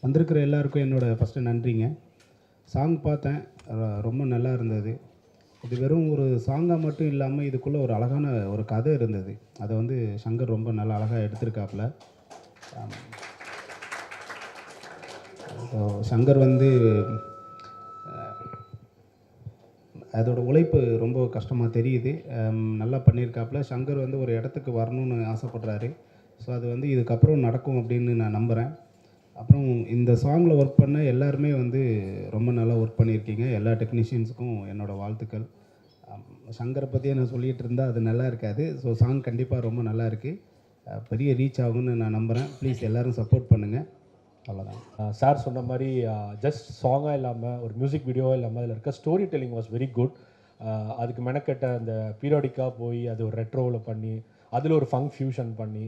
வந்திருக்கிற எல்லாருக்கும் என்னோடய ஃபஸ்ட்டு நன்றிங்க. சாங் பார்த்தேன், ரொம்ப நல்லா இருந்தது. இது வெறும் ஒரு சாங்காக மட்டும் இல்லாமல் இதுக்குள்ளே ஒரு அழகான ஒரு கதை இருந்தது. அதை வந்து சங்கர் ரொம்ப நல்லா அழகாக எடுத்திருக்காப்புல. சங்கர் வந்து அதோட உழைப்பு ரொம்ப கஷ்டமாக தெரியுது. நல்லா பண்ணியிருக்காப்புல. சங்கர் வந்து ஒரு இடத்துக்கு வரணும்னு ஆசைப்பட்றாரு. ஸோ அது வந்து இதுக்கப்புறம் நடக்கும் அப்படின்னு நான் நம்புகிறேன். அப்புறம் இந்த சாங்கில் ஒர்க் பண்ண எல்லாருமே வந்து ரொம்ப நல்லா ஒர்க் பண்ணியிருக்கீங்க. எல்லா டெக்னீஷியன்ஸுக்கும் என்னோடய வாழ்த்துக்கள். சங்கரை பற்றியே நான் சொல்லிகிட்டு இருந்தால் அது நல்லா இருக்காது. ஸோ சாங் கண்டிப்பாக ரொம்ப நல்லா இருக்குது. பெரிய ரீச் ஆகும்னு நான் நம்புகிறேன். ப்ளீஸ் எல்லோரும் சப்போர்ட் பண்ணுங்கள். அவ்வளோதான். சார் சொன்ன மாதிரி ஜஸ்ட் சாங்காக இல்லாமல் ஒரு மியூசிக் வீடியோவாக இல்லாமல் அதில் இருக்க story telling was very good. அதுக்கு மெனக்கெட்ட அந்த பீரியாடிக்காக போய் அது ஒரு ரெட்ரோவில் பண்ணி அதில் ஒரு ஃபங்க் ஃபியூஷன் பண்ணி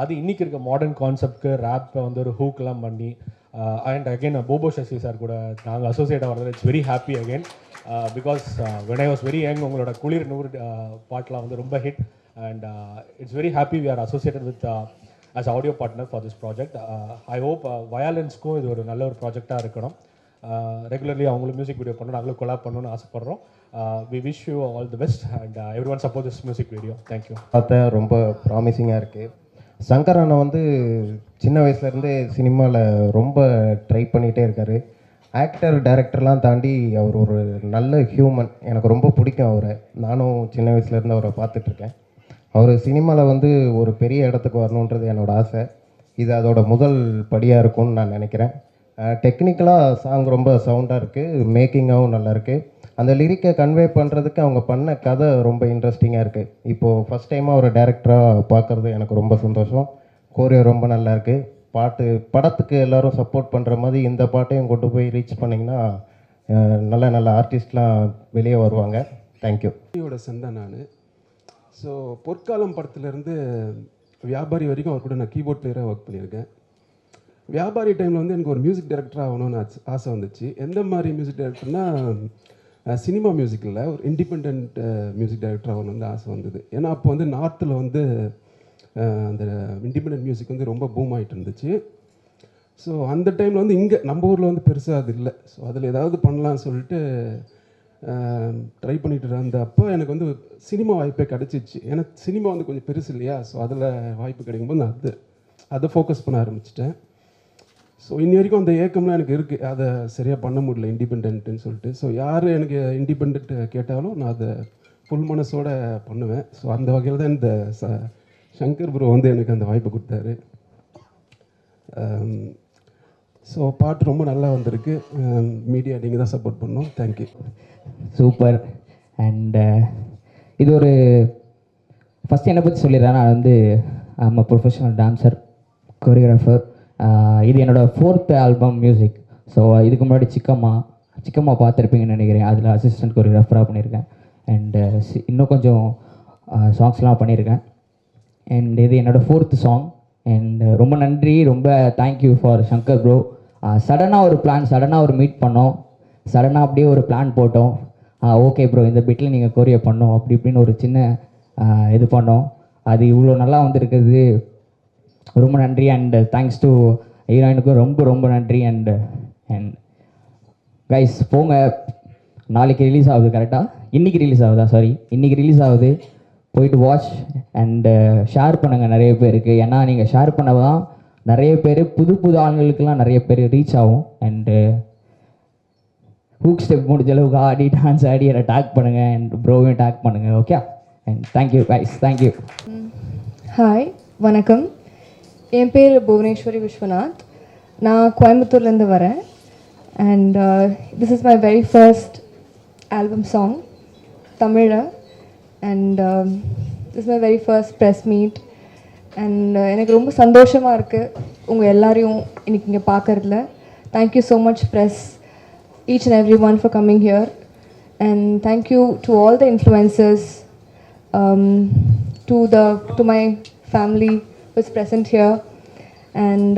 அது இன்றைக்கி இருக்க மாடர்ன் கான்செப்ட்க்கு ரேப்பை வந்து ஒரு ஹூக்கெலாம் பண்ணி அண்ட் அகெயின் போபோ சசி சார் கூட நாங்கள் அசோசியேட்டாக வர்றது it's very happy again because when I was very young உங்களோட குளிர் நூறு பாட்டெலாம் வந்து ரொம்ப hit and it's very happy we are associated with as audio partner for this project. I hope வயலன்ஸ்க்கும் இது ஒரு நல்ல ஒரு ப்ராஜெக்டாக இருக்கணும். ரெகுலர்லி அவங்களும் மியூசிக் வீடியோ பண்ணணும், நாங்களும் கொலாப் பண்ணணும்னு ஆசைப்பட்றோம். We wish you all the best and everyone support this music video. Thank you. பார்த்தா ரொம்ப ப்ராமிசிங்காக இருக்குது. சங்கர் அண்ணா வந்து சின்ன வயசுலேருந்தே சினிமாவில் ரொம்ப ட்ரை பண்ணிகிட்டே இருக்கார். ஆக்டர் டைரக்டர்லாம் தாண்டி அவர் ஒரு நல்ல ஹியூமன். எனக்கு ரொம்ப பிடிக்கும் அவரை. நானும் சின்ன வயசுலேருந்து அவரை பார்த்துட்ருக்கேன். அவர் சினிமாவில் வந்து ஒரு பெரிய இடத்துக்கு வரணுன்றது என்னோடய ஆசை. இது அதோட முதல் படியாக இருக்கும்னு நான் நினைக்கிறேன். டெக்னிக்கலாக சாங் ரொம்ப சவுண்டாக இருக்குது, மேக்கிங்காகவும் நல்லாயிருக்கு. அந்த லிரிக்கை கன்வே பண்ணுறதுக்கு அவங்க பண்ண கதை ரொம்ப இன்ட்ரெஸ்டிங்காக இருக்குது. இப்போது ஃபஸ்ட் டைமாக ஒரு டைரக்டராக பார்க்குறது எனக்கு ரொம்ப சந்தோஷம். கோரியோ ரொம்ப நல்லாயிருக்கு. பாட்டு படத்துக்கு எல்லோரும் சப்போர்ட் பண்ணுற மாதிரி இந்த பாட்டையும் கொண்டு போய் ரீச் பண்ணிங்கன்னா நல்ல நல்ல ஆர்டிஸ்ட்லாம் வெளியே வருவாங்க. தேங்க்யூ. சந்தான் நான். ஸோ பொற்காலம் படத்துலேருந்து வியாபாரி வரைக்கும் அவர் கூட நான் கீபோர்ட் பிளேயராக ஒர்க் பண்ணியிருக்கேன். வியாபாரி டைமில் வந்து எனக்கு ஒரு மியூசிக் டைரக்டர் ஆகணும்னு ஆசை வந்துச்சு. எந்த மாதிரி மியூசிக் டைரக்டர்னால் சினிமா மியூசிக்கில் ஒரு இண்டிபெண்ட் மியூசிக் டைரக்டர் ஆகணும்னு ஆசை வந்தது. ஏன்னா அப்போ வந்து நார்த்தில் வந்து அந்த இண்டிபெண்ட் மியூசிக் வந்து ரொம்ப பூம் ஆகிட்டு இருந்துச்சு. ஸோ அந்த டைமில் வந்து இங்கே நம்ம ஊரில் வந்து பெருசாக அது இல்லை. ஸோ அதில் ஏதாவது பண்ணலான்னு சொல்லிட்டு ட்ரை பண்ணிட்டு இருந்த அப்போ எனக்கு வந்து சினிமா வாய்ப்பே கிடச்சிச்சு. ஏன்னா சினிமா வந்து கொஞ்சம் பெருசு இல்லையா. ஸோ அதில் வாய்ப்பு கிடைக்கும்போது நான் அதை ஃபோக்கஸ் பண்ண ஆரம்பிச்சிட்டேன். ஸோ இன்னி வரைக்கும் அந்த ஏக்கம்லாம் எனக்கு இருக்குது. அதை சரியாக பண்ண முடியல இண்டிபெண்ட்டுன்னு சொல்லிட்டு. ஸோ யார் எனக்கு இண்டிபெண்ட் கேட்டாலும் நான் அதை ஃபுல் மனசோடு பண்ணுவேன். ஸோ அந்த வகையில் தான் இந்த சங்கர் ப்ரோ வந்து எனக்கு அந்த வாய்ப்பு கொடுத்தாரு. ஸோ பாட்டு ரொம்ப நல்லா வந்திருக்கு. மீடியா நீங்கள் தான் சப்போர்ட் பண்ணோம். தேங்க்யூ. சூப்பர். அண்ட் இது ஒரு ஃபஸ்ட்டு என்னை பற்றி சொல்லிடுறேன். நான் வந்து I'm a professional dancer, choreographer. இது என்னோடய 4th ஆல்பம் மியூசிக். ஸோ இதுக்கு முன்னாடி சிக்கம்மா பார்த்துருப்பீங்கன்னு நினைக்கிறேன். அதில் அசிஸ்டன்ட் கொரியோகிராஃபராக பண்ணியிருக்கேன். அண்டு இன்னும் கொஞ்சம் சாங்ஸ்லாம் பண்ணியிருக்கேன். அண்ட் இது என்னோடய 4th சாங். அண்ட் ரொம்ப நன்றி, ரொம்ப தேங்க்யூ ஃபார் சங்கர் ப்ரோ. சடனாக ஒரு பிளான், சடனாக ஒரு மீட் பண்ணோம், சடனாக அப்படியே ஒரு பிளான் போட்டோம். ஓகே ப்ரோ, இந்த பிட்டில் நீங்கள் கொரியோ பண்ணோம் அப்படி இப்படின்னு ஒரு சின்ன இது பண்ணோம். அது இவ்வளோ நல்லா வந்திருக்குது. ரொம்ப நன்றி. அண்ட் தேங்க்ஸ் டு ஹீரோயினுக்கும் ரொம்ப ரொம்ப நன்றி. அண்ட் கைஸ் போங்க, நாளைக்கு ரிலீஸ் ஆகுது கரெக்டாக? இன்றைக்கி ரிலீஸ் ஆகுதா? சாரி, இன்றைக்கி ரிலீஸ் ஆகுது. போயிட்டு வாட்ச் அண்டு ஷேர் பண்ணுங்கள் நிறைய பேருக்கு. ஏன்னா நீங்கள் ஷேர் பண்ண தான் நிறைய பேர் புது ஆண்களுக்கெல்லாம் நிறைய பேர் ரீச் ஆகும். அண்டு ஹூக் ஸ்டெப் முடிஞ்ச அளவுக்கு ஆடி டான்ஸ் ஆடி அதை டேக் பண்ணுங்கள். அண்ட் ப்ரோவையும் டேக் பண்ணுங்கள். Okay, and thank you guys. Thank you. Hi, வணக்கம். என் பேர் புவனேஸ்வரி விஸ்வநாத். நான் கோயம்புத்தூர்லேருந்து வரேன். And this is my very first album song தமிழில். And this is my very first press meet. And எனக்கு ரொம்ப சந்தோஷமாக இருக்குது உங்கள் எல்லாரையும் இன்றைக்கி இங்கே பார்க்குறதுல. Thank you so much press, each and everyone for coming here. And thank you to all the influencers, to my family who is present here. And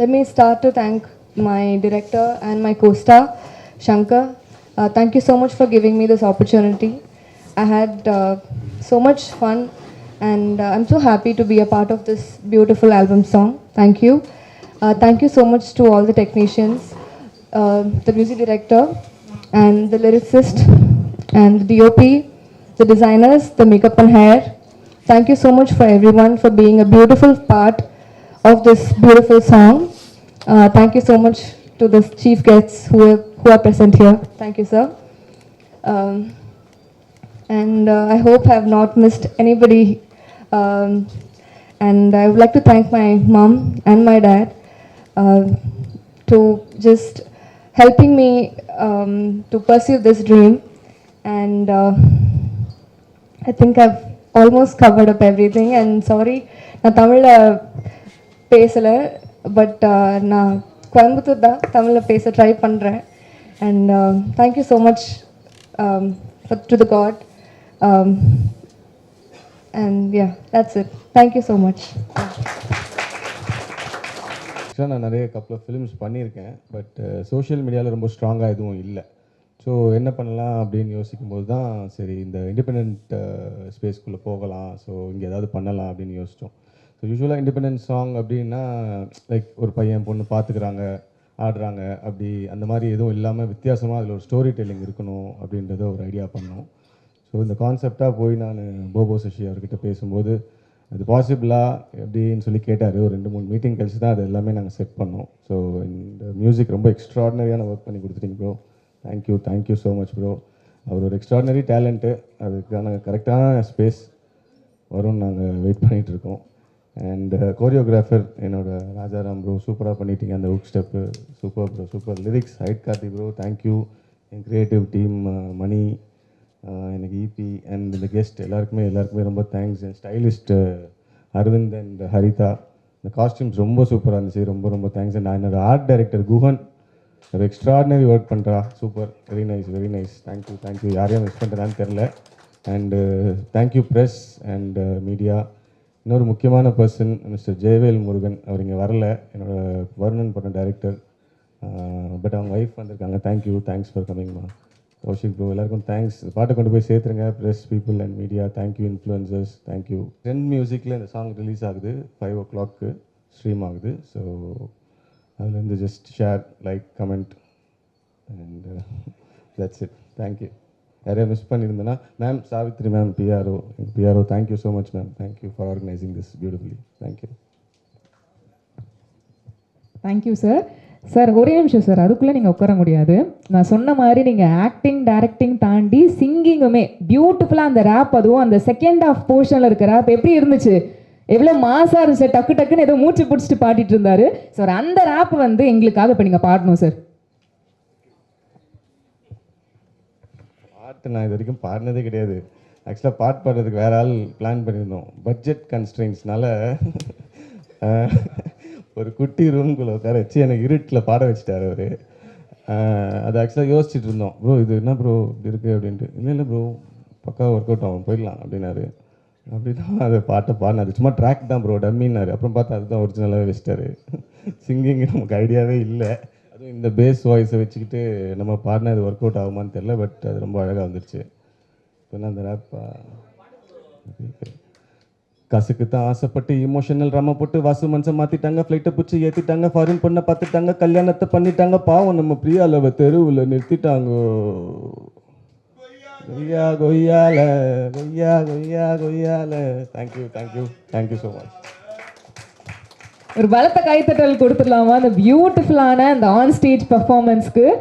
let me start to thank my director and my co-star Shankar. Thank you so much for giving me this opportunity. I had so much fun and I'm so happy to be a part of this beautiful album song. Thank you. Thank you so much to all the technicians, the music director, and the lyricist, and the DOP, the designers, the makeup and hair. Thank you so much for everyone for being a beautiful part of this beautiful song. Thank you so much to the chief guests who are present here. Thank you, sir. And I hope I have not missed anybody. And I would like to thank my mom and my dad to just helping me to pursue this dream. And I think I've almost covered up everything. And sorry, நான் தமிழில் பேசலை, but நான் கோயம்புத்தூர் தான் தமிழில் பேச try பண்ணுறேன். And thank you so much to the God. And yeah, that's it. Thank you so much. ஆக்சுவலாக நான் நிறைய கப்பல் ஆஃப் ஃபிலிம்ஸ் பண்ணியிருக்கேன், பட் சோஷியல் மீடியாவில் ரொம்ப ஸ்ட்ராங்காக எதுவும் இல்லை. ஸோ என்ன பண்ணலாம் அப்படின்னு யோசிக்கும்போது தான் சரி இந்த இண்டிபெண்ட் ஸ்பேஸ்க்குள்ளே போகலாம், ஸோ இங்கே ஏதாவது பண்ணலாம் அப்படின்னு யோசித்தோம். ஸோ யூஸ்வலாக இண்டிபெண்டன்ட் சாங் அப்படின்னா லைக் ஒரு பையன் பொண்ணு பார்த்துக்கிறாங்க, ஆடுறாங்க, அப்படி அந்த மாதிரி எதுவும் இல்லாமல் வித்தியாசமாக அதில் ஒரு ஸ்டோரி டெல்லிங் இருக்கணும் அப்படின்றத ஒரு ஐடியா பண்ணோம். ஸோ இந்த கான்செப்டாக போய் நான் போபோ சசி அவர்கிட்ட பேசும்போது அது பாசிபிளா எப்படின்னு சொல்லி கேட்டார். ஒரு 2-3 மீட்டிங் கழிச்சு தான் அது எல்லாமே நாங்கள் செட் பண்ணோம். ஸோ இந்த மியூசிக் ரொம்ப எக்ஸ்ட்ராடினரியான ஒர்க் பண்ணி கொடுத்துட்டீங்க bro. Thank you so much bro. அவர் ஒரு எக்ஸ்ட்ராடினரி டேலண்ட்டு, அதுக்கான கரெக்டான ஸ்பேஸ் வரும்னு நாங்கள் வெயிட் பண்ணிகிட்ருக்கோம். அண்ட் கோரியோகிராஃபர் என்னோட ராஜாராம் ப்ரோ, சூப்பராக பண்ணிட்டீங்க அந்த hook step, super bro, super lyrics Hyde Karthi bro, thank you. என் க்ரியேட்டிவ் டீம் மணி, எனக்கு இபி அண்ட் இந்த கெஸ்ட் எல்லாருக்குமே ரொம்ப தேங்க்ஸ். என் ஸ்டைலிஸ்ட் அரவிந்த் அண்ட் ஹரிதா, இந்த காஸ்டியூம்ஸ் ரொம்ப சூப்பராக இருந்துச்சு, ரொம்ப தேங்க்ஸ். அண்ட் என்னோட ஆர்ட் டைரக்டர் குஹன் ஒரு எக்ஸ்ட்ராடினரி ஒர்க் பண்ணுறா, சூப்பர், வெரி நைஸ். தேங்க்யூ. யாரையும் மிஸ் பண்ணுறதான்னு தெரில. And thank you press and media. இன்னொரு முக்கியமான பர்சன் மிஸ்டர் ஜெயவேல் முருகன், அவர் இங்கே வரல, என்னோட வருணன் பண்ண டைரக்டர், பட் அவங்க ஒய்ஃப் வந்திருக்காங்க. தேங்க்ஸ் ஃபார் கமிங்மா. கௌஷிக் ப்ரோ, எல்லாருக்கும் தேங்க்ஸ். பாட்டை கொண்டு போய் சேர்த்துருங்க, press people and media. Thank you influencers, thank you. 10 மியூசிக்கில் இந்த சாங் ரிலீஸ் ஆகுது, 5 o'clock ஸ்ட்ரீம் ஆகுது. ஸோ அதுலேருந்து just share, like, comment and that's it. Thank you. யாரையா மிஸ் பண்ணியிருந்தேன்னா ma'am, Savitri ma'am, PRO, thank you so much ma'am. Thank you for organising this beautifully. Thank you sir. Sir ஒரே நிமிஷம் sir, அதுக்குள்ளே நீங்கள் உட்கார முடியாது. நான் சொன்ன மாதிரி நீங்கள் ஆக்டிங் டைரக்டிங் தாண்டி சிங்கிங்குமே பியூட்டிஃபுல்லாக அந்த ரேப், அதுவும் அந்த செகண்ட் ஆஃப் போர்ஷனில் இருக்க ரேப் எப்படி இருந்துச்சு, எவ்வளோ மாசாக இருந்துச்சு, டக்குன்னு ஏதோ மூச்சு பிடிச்சிட்டு பாடிட்டு இருந்தாரு சார். அந்த ரேப் வந்து எங்களுக்காக இப்போ நீங்கள் பாடணும் சார். பாட்டு நான் இது வரைக்கும் பாடினதே கிடையாது. ஆக்சுவலாக பாடுறதுக்கு வேற ஆள் பிளான் பண்ணியிருந்தோம். பட்ஜெட் கன்ஸ்ட்ரெயின்ஸ்னால ஒரு குட்டி ரூம்குள்ளே உட்கார வச்சு எனக்கு இருட்டில் பாட வச்சுட்டார் அவர். அது ஆக்சுவலாக யோசிச்சுட்டு இருந்தோம், ப்ரோ இது என்ன ப்ரோ இப்படி இருக்குது அப்படின்ட்டு. இல்லை ப்ரோ பக்கா ஒர்க் அவுட் ஆகும், போயிடலாம் அப்படின்னாரு. அப்படிதான் அதை பாட்டை பாடினாரு. சும்மா ட்ராக் தான் ப்ரோ, டம்மின்னாரு. அப்புறம் பார்த்தா அதுதான் ஒரிஜினலாகவே வச்சிட்டாரு. சிங்கிங் நமக்கு ஐடியாவே இல்லை, அதுவும் இந்த பேஸ் வாய்ஸை வச்சுக்கிட்டு நம்ம பாடினா அது ஒர்க் அவுட் ஆகுமான்னு தெரில, பட் அது ரொம்ப அழகாக வந்துருச்சு. இப்போ அந்த ரேப்பா காசுக்கு தான் ஆசைப்பட்டு இமோஷனல் ரம்ம போட்டு வாசு மனுஷன் மாற்றிட்டாங்க, ஃப்ளைட்டை பிடிச்சி ஏற்றிட்டாங்க, ஃபாரின் பொண்ணை பார்த்துட்டாங்க, கல்யாணத்தை பண்ணிட்டாங்க, பாவம் நம்ம பிரியாலவை தெருவில் நிறுத்திட்டாங்க. கொய்யால. Thank you so much. ஒரு பலத்த கைத்தட்டல் கொடுத்துடலாமா அந்த பியூட்டிஃபுல்லான அந்த ஆன் ஸ்டேஜ் பர்ஃபார்மன்ஸ்க்கு.